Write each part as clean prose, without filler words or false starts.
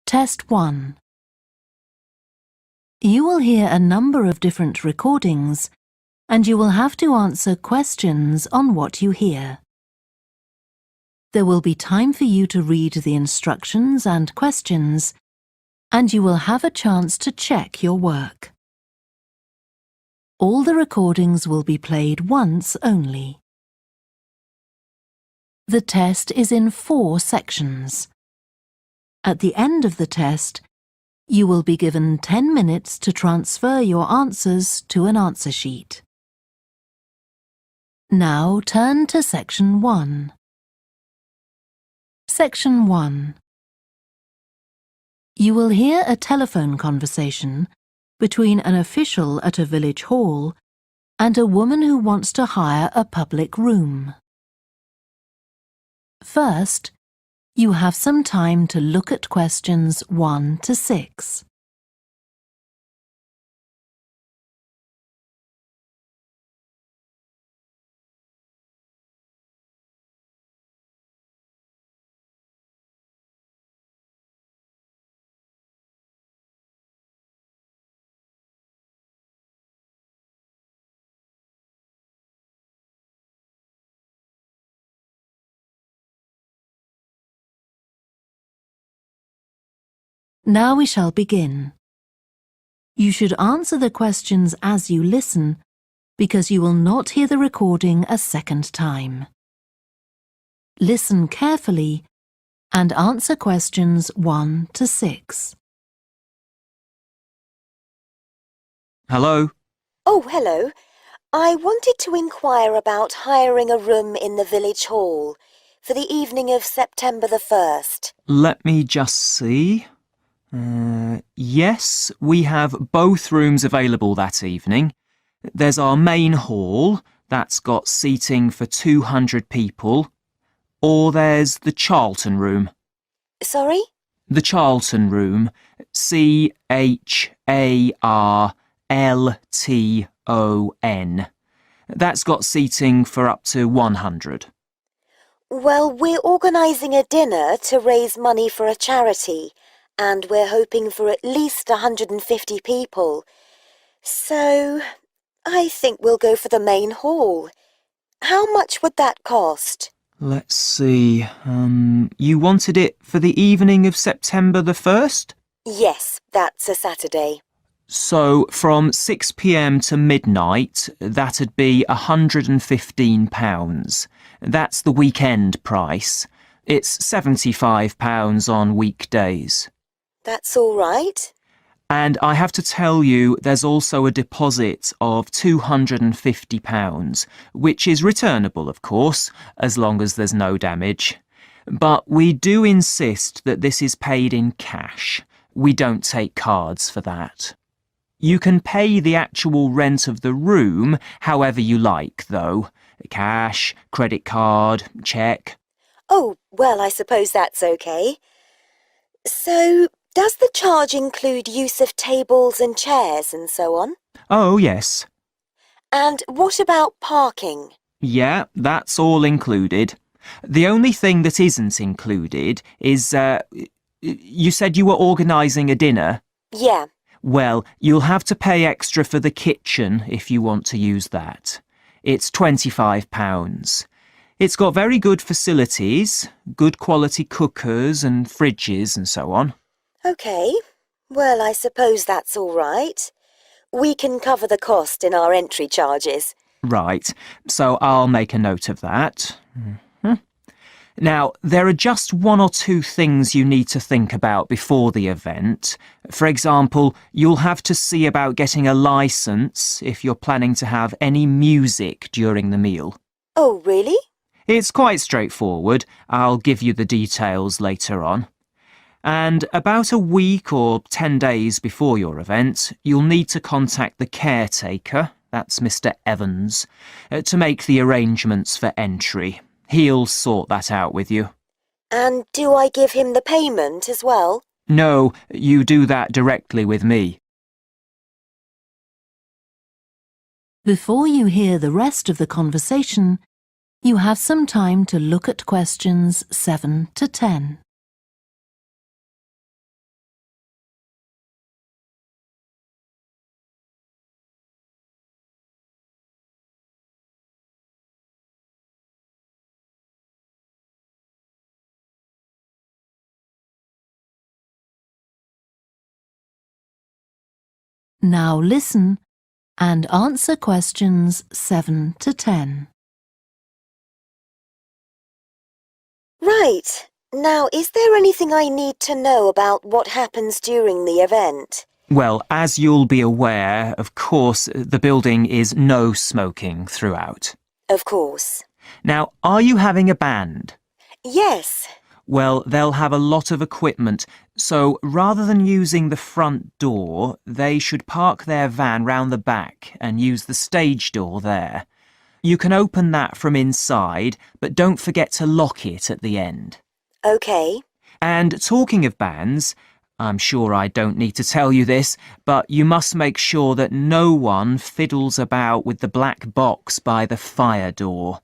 Test 1. You will hear a number of different recordings, and you will have to answer questions on what you hear. There will be time for you to read the instructions and questions, and you will have a chance to check your work. All the recordings will be played once only. The test is in 4 sections. At the end of the test, you will be given 10 minutes to transfer your answers to an answer sheet. Now turn to Section 1. Section 1. You will hear a telephone conversation between an official at a village hall and a woman who wants to hire a public room. First, you have some time to look at questions 1 to 6. Now we shall begin. You should answer the questions as you listen, because you will not hear the recording a second time. Listen carefully and answer questions 1 to 6. Hello? Oh, hello. I wanted to inquire about hiring a room in the village hall for the evening of September the 1st. Let me just see. Yes, we have both rooms available that evening. There's our main hall, that's got seating for 200 people. Or there's the Charlton room. Sorry? The Charlton room. CHARLTON. That's got seating for up to 100. Well, we're organising a dinner to raise money for a charity, and we're hoping for at least 150 people. So, I think we'll go for the main hall. How much would that cost? Let's see. You wanted it for the evening of September the 1st? Yes, that's a Saturday. So, from 6 p.m. to midnight, that'd be £115. That's the weekend price. It's £75 on weekdays. That's all right. And I have to tell you, there's also a deposit of £250, which is returnable, of course, as long as there's no damage. But we do insist that this is paid in cash. We don't take cards for that. You can pay the actual rent of the room however you like, though. Cash, credit card, cheque. Oh, well, I suppose that's okay. So, does the charge include use of tables and chairs and so on? Oh, yes. And what about parking? Yeah, that's all included. The only thing that isn't included is, you said you were organising a dinner? Yeah. Well, you'll have to pay extra for the kitchen if you want to use that. It's £25. It's got very good facilities, good quality cookers and fridges and so on. OK. Well, I suppose that's all right. We can cover the cost in our entry charges. Right, so I'll make a note of that. Now, there are just 1 or 2 things you need to think about before the event. For example, you'll have to see about getting a licence if you're planning to have any music during the meal. Oh, really? It's quite straightforward. I'll give you the details later on. And about a week or 10 days before your event, you'll need to contact the caretaker, that's Mr. Evans, to make the arrangements for entry. He'll sort that out with you. And do I give him the payment as well? No, you do that directly with me. Before you hear the rest of the conversation, you have some time to look at questions 7 to 10. Now listen and answer questions 7 to 10. Right. Now, is there anything I need to know about what happens during the event? Well, as you'll be aware, of course, the building is no smoking throughout. Of course. Now, are you having a band? Yes. Well, they'll have a lot of equipment, so rather than using the front door, they should park their van round the back and use the stage door there. You can open that from inside, but don't forget to lock it at the end. OK. And talking of bands, I'm sure I don't need to tell you this, but you must make sure that no one fiddles about with the black box by the fire door.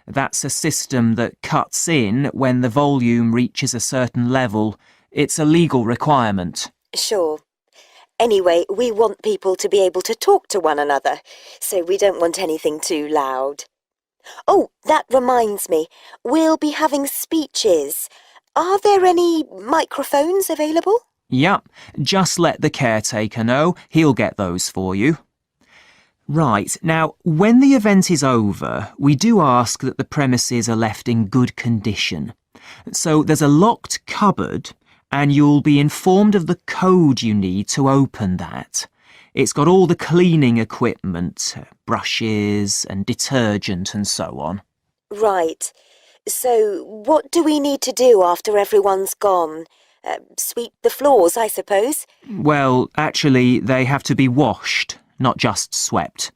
That's a system that cuts in when the volume reaches a certain level. It's a legal requirement. Sure. Anyway, we want people to be able to talk to one another, so we don't want anything too loud. Oh, that reminds me. We'll be having speeches. Are there any microphones available? Yup, just let the caretaker know. He'll get those for you. Right, now, when the event is over, we do ask that the premises are left in good condition. So there's a locked cupboard, and you'll be informed of the code you need to open that. It's got all the cleaning equipment, brushes and detergent and so on. Right. So what do we need to do after everyone's gone? Sweep the floors, I suppose? Well, actually, they have to be washed, not just swept.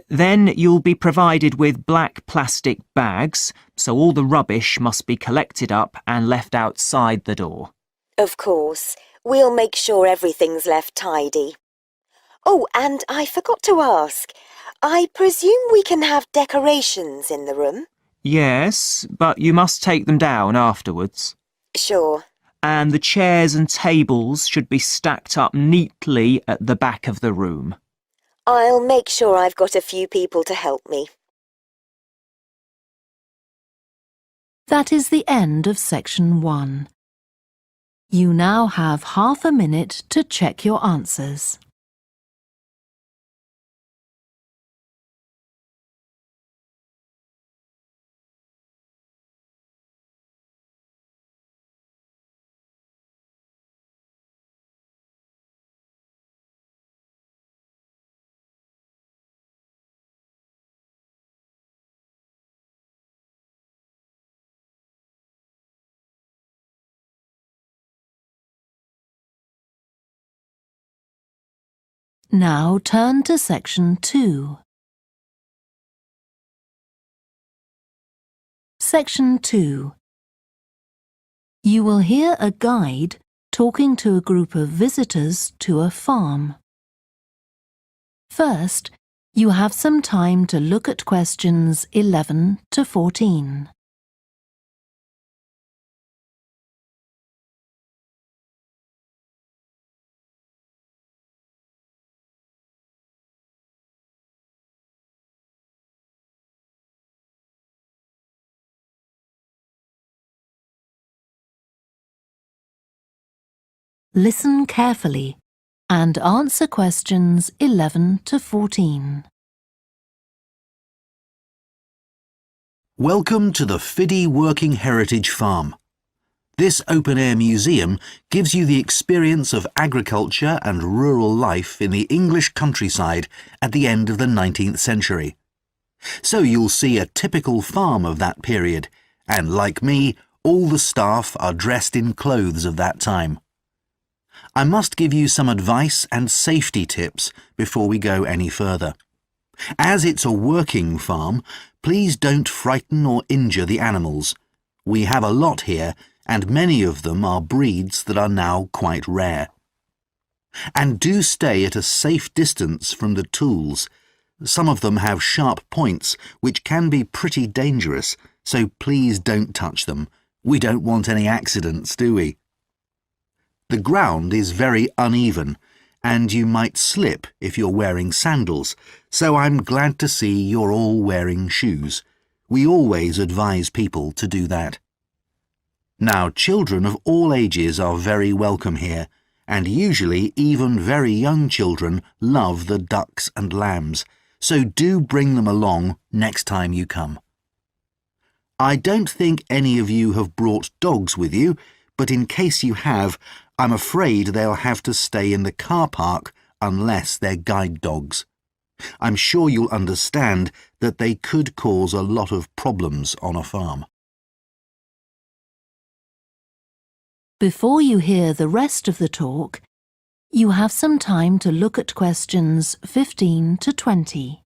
Then you'll be provided with black plastic bags, so all the rubbish must be collected up and left outside the door. Of course. We'll make sure everything's left tidy. Oh, and I forgot to ask. I presume we can have decorations in the room? Yes, but you must take them down afterwards. Sure. And the chairs and tables should be stacked up neatly at the back of the room. I'll make sure I've got a few people to help me. That is the end of section 1. You now have half a minute to check your answers. Now turn to section 2. Section 2. You will hear a guide talking to a group of visitors to a farm. First, you have some time to look at questions 11 to 14. Listen carefully and answer questions 11 to 14. Welcome to the Fiddy Working Heritage Farm. This open-air museum gives you the experience of agriculture and rural life in the English countryside at the end of the 19th century. So you'll see a typical farm of that period, and like me, all the staff are dressed in clothes of that time. I must give you some advice and safety tips before we go any further. As it's a working farm, please don't frighten or injure the animals. We have a lot here, and many of them are breeds that are now quite rare. And do stay at a safe distance from the tools. Some of them have sharp points, which can be pretty dangerous, so please don't touch them. We don't want any accidents, do we? The ground is very uneven, and you might slip if you're wearing sandals, so I'm glad to see you're all wearing shoes. We always advise people to do that. Now, children of all ages are very welcome here, And usually even very young children love the ducks and lambs, so do bring them along next time you come. I don't think any of you have brought dogs with you, but in case you have, I'm afraid they'll have to stay in the car park unless they're guide dogs. I'm sure you'll understand that they could cause a lot of problems on a farm. Before you hear the rest of the talk, you have some time to look at questions 15 to 20.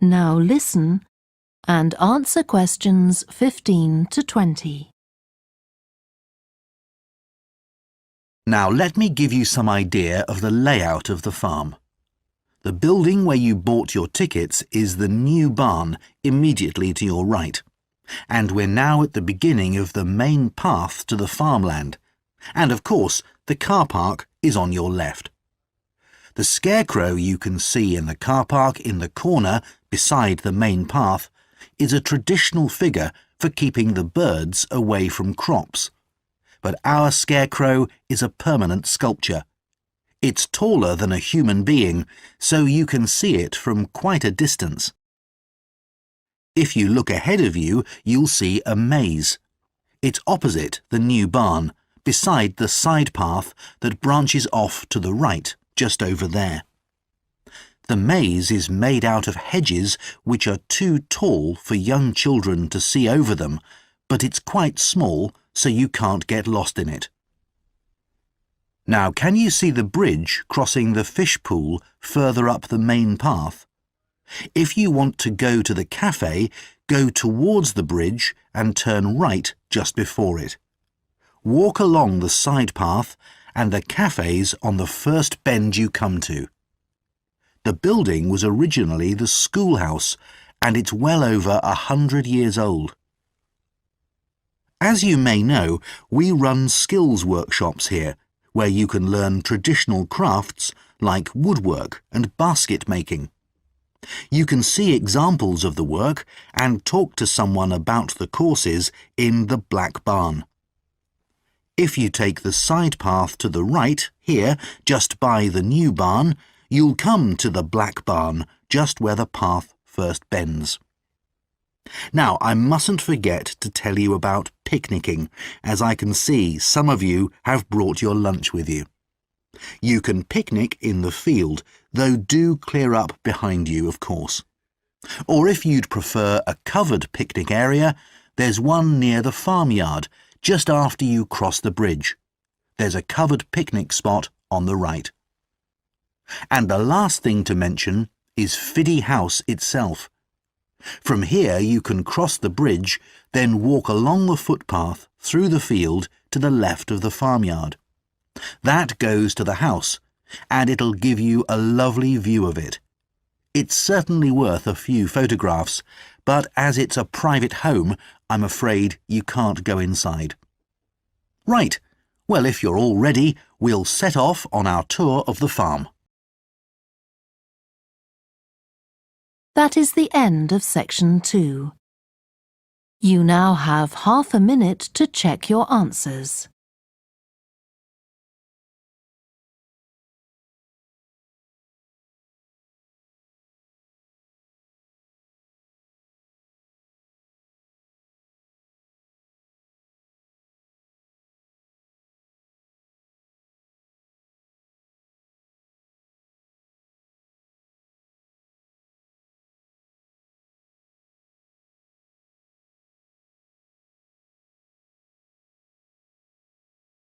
Now listen and answer questions 15 to 20. Now let me give you some idea of the layout of the farm. The building where you bought your tickets is the new barn immediately to your right, and we're now at the beginning of the main path to the farmland, and of course the car park is on your left. The scarecrow you can see in the car park in the corner beside the main path is a traditional figure for keeping the birds away from crops. But our scarecrow is a permanent sculpture. It's taller than a human being, so you can see it from quite a distance. If you look ahead of you, you'll see a maze. It's opposite the new barn, beside the side path that branches off to the right, just over there. The maze is made out of hedges which are too tall for young children to see over them, but it's quite small, so you can't get lost in it. Now, can you see the bridge crossing the fish pool further up the main path? If you want to go to the cafe, go towards the bridge and turn right just before it. Walk along the side path and the cafe's on the first bend you come to. The building was originally the schoolhouse, and it's well over 100 years old. As you may know, we run skills workshops here, where you can learn traditional crafts like woodwork and basket making. You can see examples of the work and talk to someone about the courses in the Black Barn. If you take the side path to the right, here, just by the new barn, you'll come to the Black Barn, just where the path first bends. Now, I mustn't forget to tell you about picnicking, as I can see some of you have brought your lunch with you. You can picnic in the field, though do clear up behind you, of course. Or if you'd prefer a covered picnic area, there's one near the farmyard, just after you cross the bridge. There's a covered picnic spot on the right. And the last thing to mention is Fiddy House itself. From here you can cross the bridge, then walk along the footpath through the field to the left of the farmyard. That goes to the house, and it'll give you a lovely view of it. It's certainly worth a few photographs, but as it's a private home, I'm afraid you can't go inside. Right, well, if you're all ready, we'll set off on our tour of the farm. That is the end of section 2. You now have half a minute to check your answers.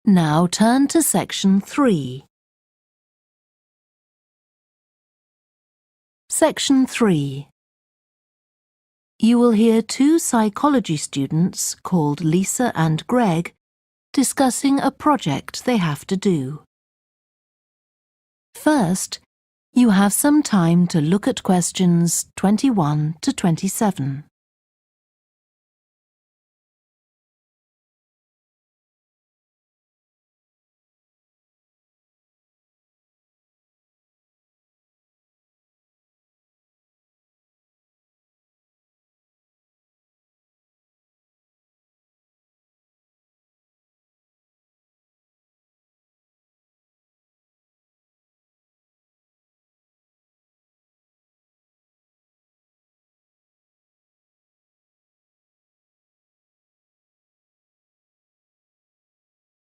Now turn to section 3. Section 3. You will hear two psychology students called Lisa and Greg discussing a project they have to do. First, you have some time to look at questions 21 to 27.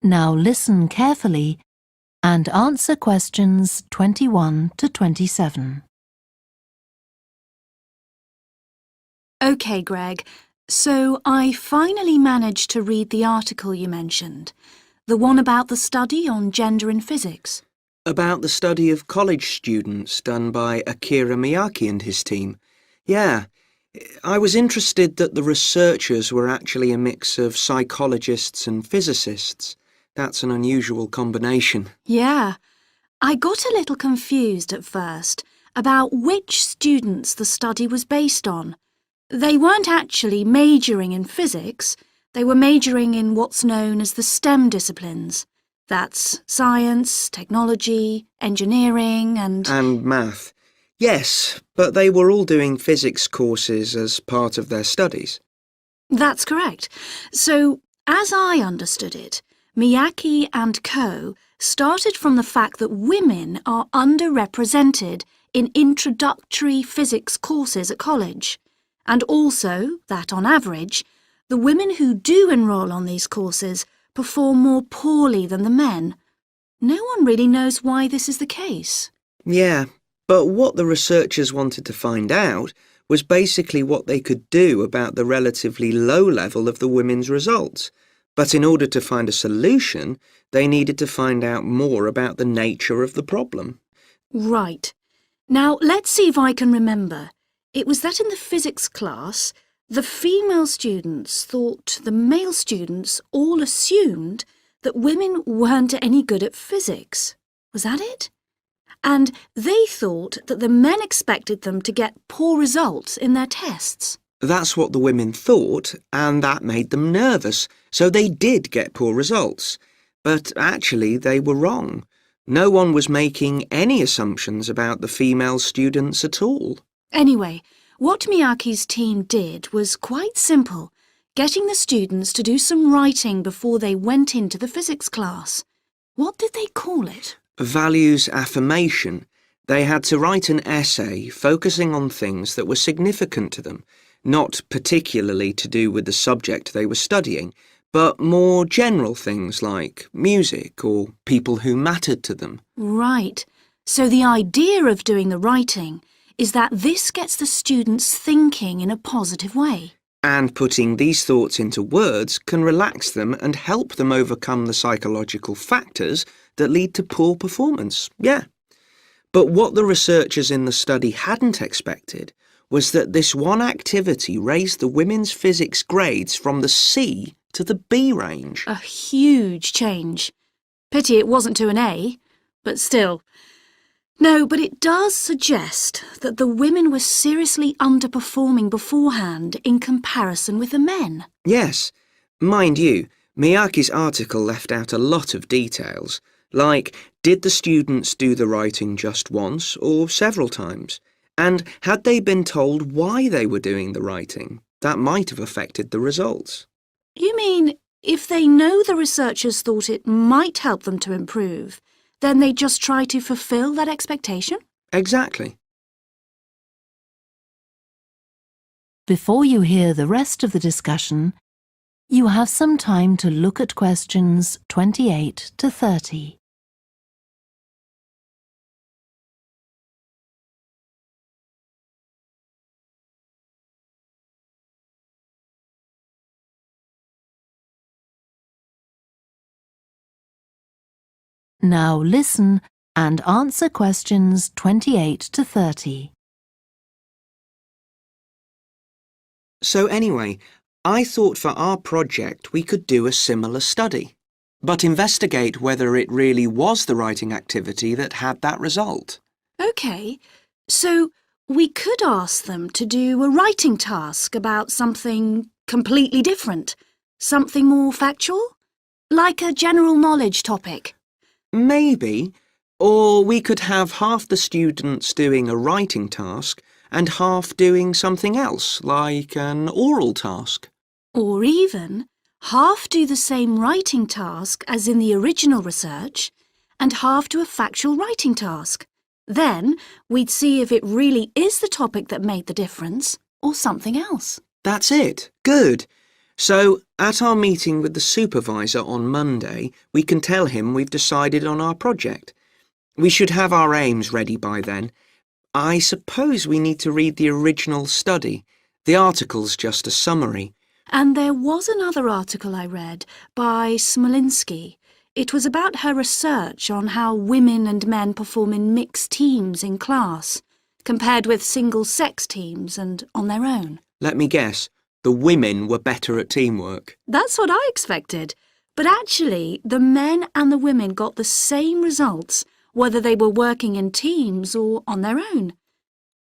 Now listen carefully and answer questions 21 to 27. OK, Greg. So I finally managed to read the article you mentioned, the one about the study on gender in physics. About the study of college students done by Akira Miyake and his team. Yeah, I was interested that the researchers were actually a mix of psychologists and physicists. That's an unusual combination. Yeah. I got a little confused at first about which students the study was based on. They weren't actually majoring in physics. They were majoring in what's known as the STEM disciplines. That's science, technology, engineering and math. Yes, but they were all doing physics courses as part of their studies. That's correct. So, as I understood it, Miyake and co. started from the fact that women are underrepresented in introductory physics courses at college, and also that, on average, the women who do enrol on these courses perform more poorly than the men. No one really knows why this is the case. Yeah, but what the researchers wanted to find out was basically what they could do about the relatively low level of the women's results. But in order to find a solution, they needed to find out more about the nature of the problem. Right. Now, let's see if I can remember. It was that in the physics class, the female students thought the male students all assumed that women weren't any good at physics. Was that it? And they thought that the men expected them to get poor results in their tests. That's what the women thought, and that made them nervous, so they did get poor results. But actually, they were wrong. No one was making any assumptions about the female students at all. Anyway, what Miyake's team did was quite simple, getting the students to do some writing before they went into the physics class. What did they call it? Values affirmation. They had to write an essay focusing on things that were significant to them, not particularly to do with the subject they were studying, but more general things like music or people who mattered to them. Right. So the idea of doing the writing is that this gets the students thinking in a positive way. And putting these thoughts into words can relax them and help them overcome the psychological factors that lead to poor performance. Yeah. But what the researchers in the study hadn't expected was that this one activity raised the women's physics grades from the C to the B range. A huge change. Pity it wasn't to an A, but still. No, but it does suggest that the women were seriously underperforming beforehand in comparison with the men. Yes. Mind you, Miyake's article left out a lot of details, like did the students do the writing just once or several times? And had they been told why they were doing the writing? That might have affected the results. You mean if they know the researchers thought it might help them to improve, then they just try to fulfill that expectation? Exactly. Before you hear the rest of the discussion, you have some time to look at questions 28 to 30. Now listen and answer questions 28 to 30. So anyway, I thought for our project we could do a similar study. but investigate whether it really was the writing activity that had that result. OK, so we could ask them to do a writing task about something completely different, something more factual, like a general knowledge topic. Maybe. Or we could have half the students doing a writing task and half doing something else, like an oral task. Or even half do the same writing task as in the original research and half do a factual writing task. Then we'd see if it really is the topic that made the difference or something else. That's it. Good. So, at our meeting with the supervisor on Monday, we can tell him we've decided on our project. We should have our aims ready by then. I suppose we need to read the original study. The article's just a summary. And there was another article I read by Smolinski. It was about her research on how women and men perform in mixed teams in class, compared with single-sex teams and on their own. Let me guess, the women were better at teamwork. That's what I expected. But actually, the men and the women got the same results, whether they were working in teams or on their own.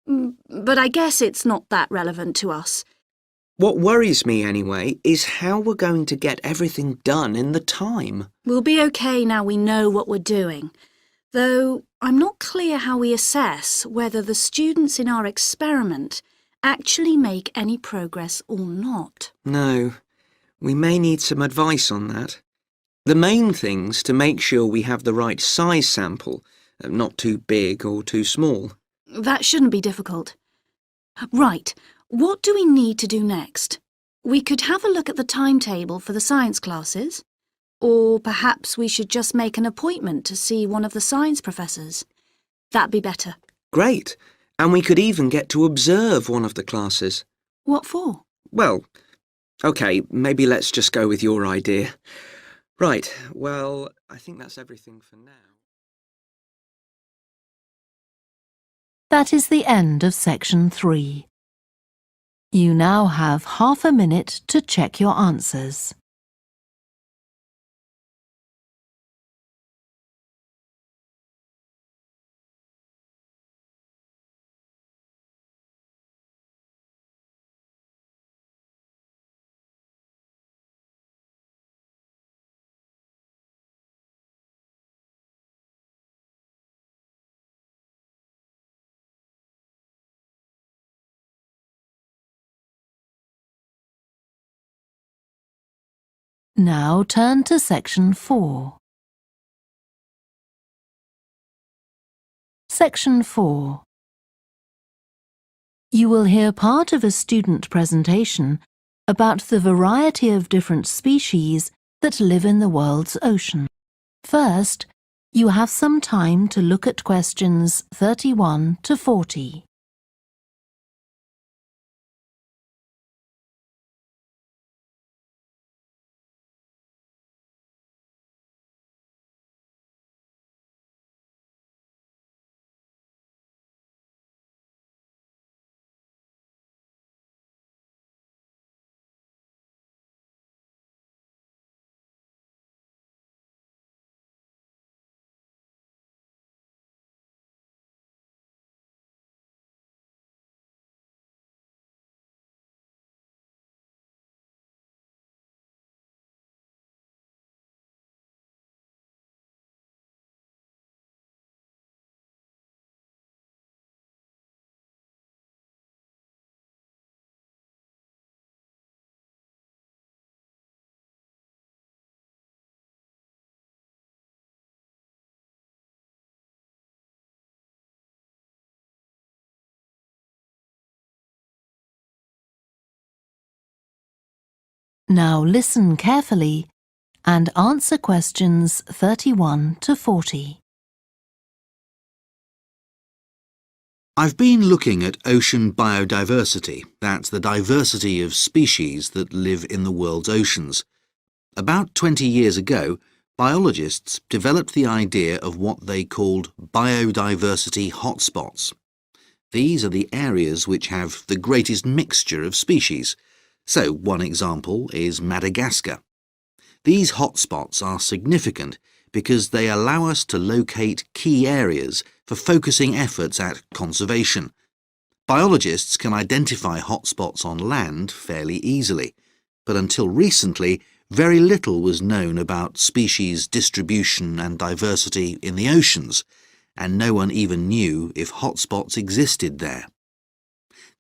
But I guess it's not that relevant to us. What worries me, anyway, is how we're going to get everything done in the time. We'll be okay now we know what we're doing. Though I'm not clear how we assess whether the students in our experiment actually make any progress or not. No, we may need some advice on that. The main thing's to make sure we have the right size sample, not too big or too small. That shouldn't be difficult. Right, what do we need to do next? We could have a look at the timetable for the science classes, or perhaps we should just make an appointment to see one of the science professors. That'd be better. Great, and we could even get to observe one of the classes. What for? Well, OK, maybe let's just go with your idea. Right, well, I think that's everything for now. That is the end of section 3. You now have half a minute to check your answers. Now turn to section 4. Section 4. You will hear part of a student presentation about the variety of different species that live in the world's ocean. First, you have some time to look at questions 31 to 40. Now listen carefully and answer questions 31 to 40. I've been looking at ocean biodiversity. That's the diversity of species that live in the world's oceans. About 20 years ago, biologists developed the idea of what they called biodiversity hotspots. These are the areas which have the greatest mixture of species. So one example is Madagascar. These hotspots are significant because they allow us to locate key areas for focusing efforts at conservation. Biologists can identify hotspots on land fairly easily, but until recently, very little was known about species distribution and diversity in the oceans, and no one even knew if hotspots existed there.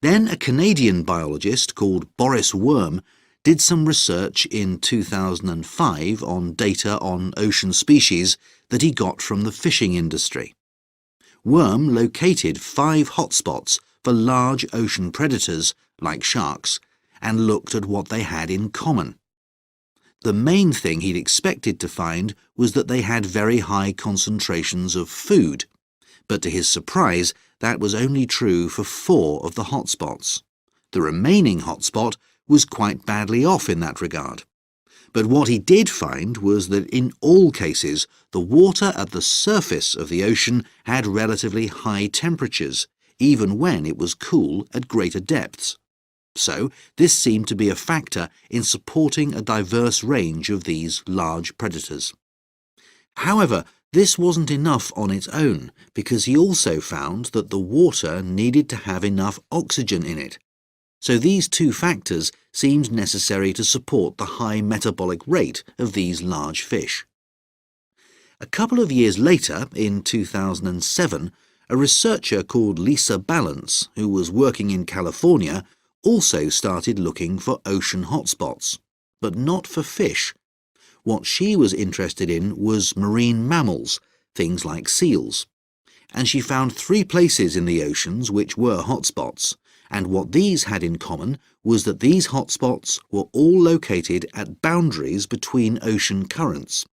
Then a Canadian biologist called Boris Worm did some research in 2005 on data on ocean species that he got from the fishing industry. Worm located 5 hotspots for large ocean predators, like sharks, and looked at what they had in common. The main thing he'd expected to find was that they had very high concentrations of food, but to his surprise, that was only true for 4 of the hotspots. The remaining hotspot was quite badly off in that regard. But what he did find was that in all cases, the water at the surface of the ocean had relatively high temperatures, even when it was cool at greater depths. So, this seemed to be a factor in supporting a diverse range of these large predators. However, this wasn't enough on its own, because he also found that the water needed to have enough oxygen in it. So these 2 factors seemed necessary to support the high metabolic rate of these large fish. A couple of years later, in 2007, a researcher called Lisa Balance, who was working in California, also started looking for ocean hotspots, but not for fish. What she was interested in was marine mammals, things like seals. And she found 3 places in the oceans which were hotspots, and what these had in common was that these hotspots were all located at boundaries between ocean currents.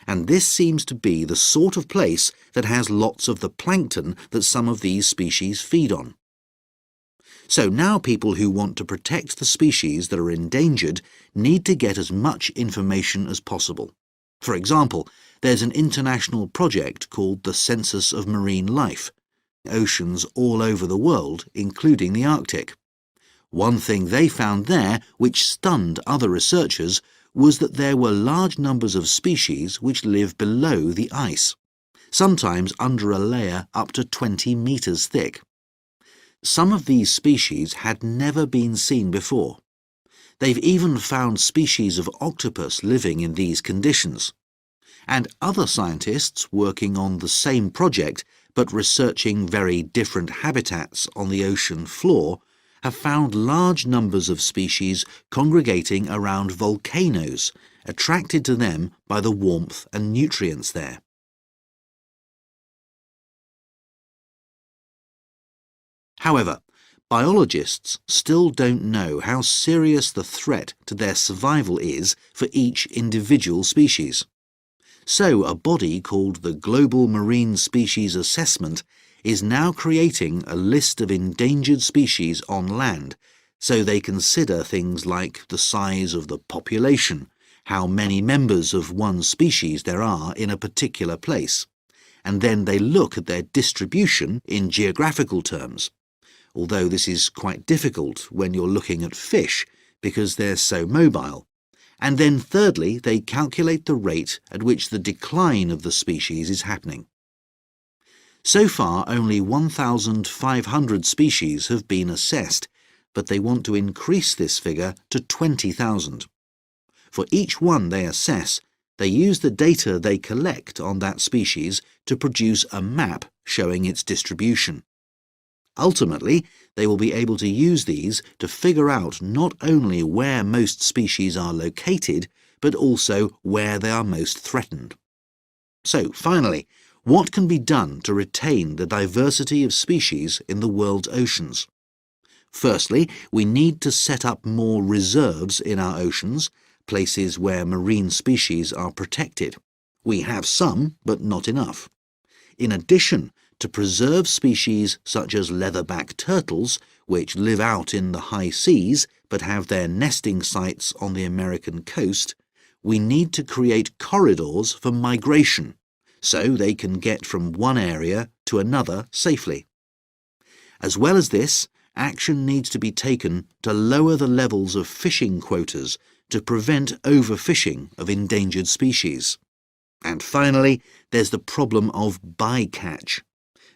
And this seems to be the sort of place that has lots of the plankton that some of these species feed on. So now people who want to protect the species that are endangered need to get as much information as possible. For example, there's an international project called the Census of Marine Life, oceans all over the world, including the Arctic. One thing they found there, which stunned other researchers, was that there were large numbers of species which live below the ice, sometimes under a layer up to 20 meters thick. Some of these species had never been seen before. They've even found species of octopus living in these conditions. And other scientists working on the same project but researching very different habitats on the ocean floor have found large numbers of species congregating around volcanoes, attracted to them by the warmth and nutrients there. However, biologists still don't know how serious the threat to their survival is for each individual species. So a body called the Global Marine Species Assessment is now creating a list of endangered species on land, so they consider things like the size of the population, how many members of one species there are in a particular place, and then they look at their distribution in geographical terms, although this is quite difficult when you're looking at fish because they're so mobile. And then thirdly, they calculate the rate at which the decline of the species is happening. So far, only 1,500 species have been assessed, but they want to increase this figure to 20,000. For each one they assess, they use the data they collect on that species to produce a map showing its distribution. Ultimately, they will be able to use these to figure out not only where most species are located, but also where they are most threatened. So, finally, what can be done to retain the diversity of species in the world's oceans? Firstly, we need to set up more reserves in our oceans, places where marine species are protected. We have some, but not enough. In addition, to preserve species such as leatherback turtles, which live out in the high seas but have their nesting sites on the American coast, we need to create corridors for migration, so they can get from one area to another safely. As well as this, action needs to be taken to lower the levels of fishing quotas to prevent overfishing of endangered species. And finally, there's the problem of bycatch.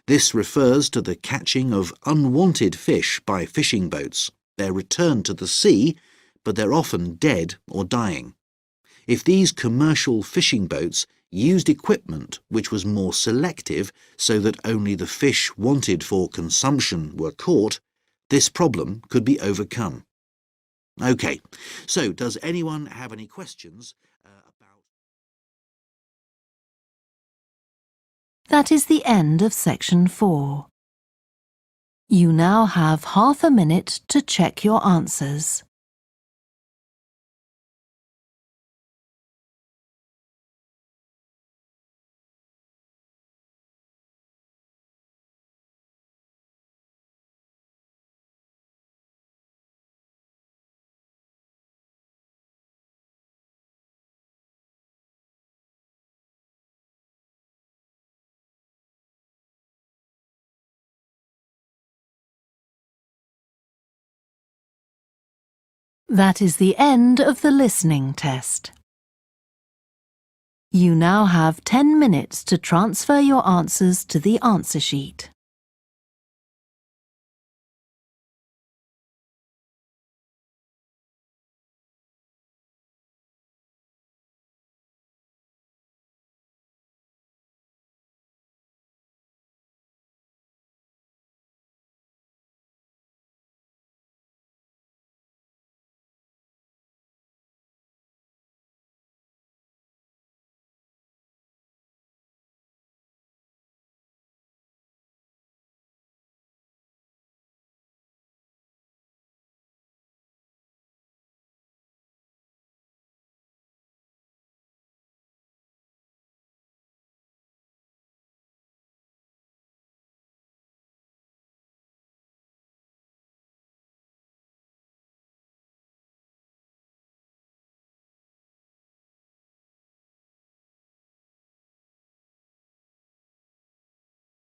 This refers to the catching of unwanted fish by fishing boats. They're returned to the sea, but they're often dead or dying. If these commercial fishing boats used equipment which was more selective so that only the fish wanted for consumption were caught, this problem could be overcome. OK, so does anyone have any questions about... That is the end of section 4. You now have half a minute to check your answers. That is the end of the listening test. You now have 10 minutes to transfer your answers to the answer sheet.